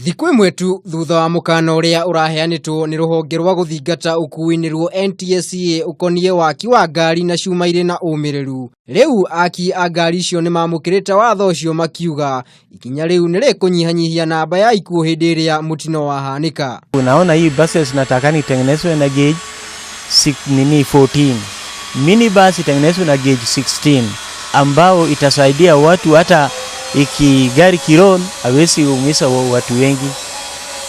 Thikũ imwe tu thutha wa mukana uria uraheanitwo ni ruhonge rwa guthingata ukuui niruo NTSA ukonie waki wa ngari na cuma iri na umiriru. Riu aki a ngari icio ni mamukirite watho ucio makiuga ikinya riu ni rikunyihanyihia namba ya ikuũ hindi iria mutino wahanika. Unaona hii buses nataka nitengenezwe na gauge 14, minibus itengenezwe na gauge 16 ambao itasaidia watu hata gari kiron hawezi umisa watu wengi,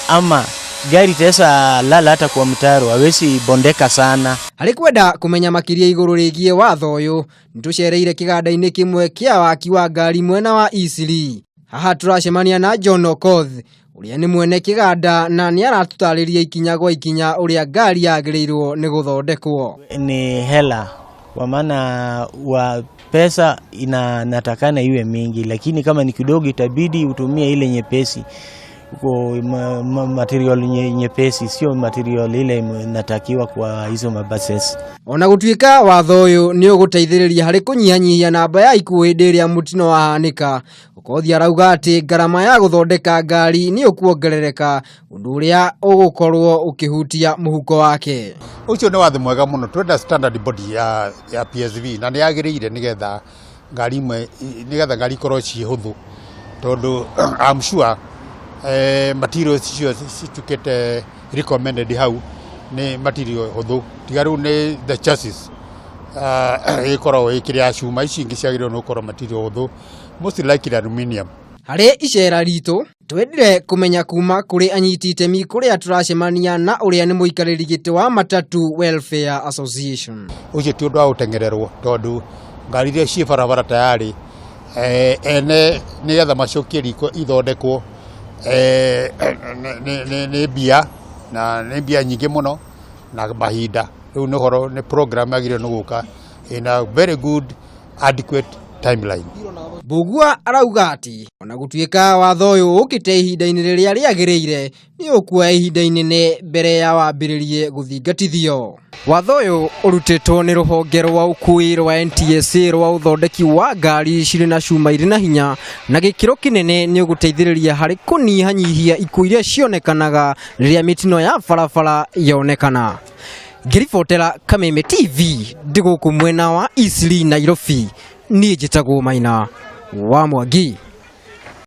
ama gari tesa lala hata kwa mtaro hawezi bondeka sana. Alikwenda kumenya makiria iguru rigie watho uyu nitucereire kiganda-ini kimwe kia waki wa ngari mwena wa Ciri. Haha turacemania na John Okoth uria ni mwene kiganda na ni aratutariria ikinya gwa ikinya uria ngari yagirirwo ni guthondekwo. Ni hela kwa maana wa pesa inatakana iwe mingi, lakini kama ni kidogo itabidi utumie ile nyepesi, material nyepesi, sio material ile inatakiwa kwa hizo mabuses. Ona gutuika watho uyu ni uguteithiriria hari kunyihanyihia namba ya ikuũ hindi iria mutino wahanika. Okoth arauga ati garama ya guthondeka ngari ni ukuongerereka, undu uria ugukorwo ukihutia muhuko wake. Ucio ni watho mwega muno. Twenda standard body ya PSV na ni yagiriire nigetha ngari imwe ngari ikorwo ci huthu, tondu I'm sure materials cio citukite recommended hau ni material huthu, tigaru ni the chassis ikorwo ikiria cuma ici ingi ciagirwo no korwo material huthu, most likely aluminium. Hari icera ritu twendire kumenya kuuma kuri Anyiti itemi kuria turacemania na uria ni muikariri giti wa Matatu Welfare Association. Ucio ti undu wa gutengererwo, tondu ngari iria ci barabara tayari ene nigetha macokie riko ithondekwo ni bia na ni bia nyingi muno na mahinda. Riu ni horo ni program agire no guka in a very good adequate timeline. Bugua arauga ati ona gutuika watho uyu ukite ihinda-ini riria riagiriire ni ukuoya ihinda inene mbere ya wambiririe guthingatithio. Watho uyu urutitwo ni ruhonge rwa ukuui rwa NTSA rwa uthondeki wa ngari ciri na cuma iri na hinya na gikiro kinene ni uguteithiriria hari kunyihanyihia ikuũ iria cionekanaga riria mitino ya barabara yonekana. Ngiribotera Kameme TV ndiguku mwena wa Ciri Nairobi. Ni njitagwo Maina wa Mwangi.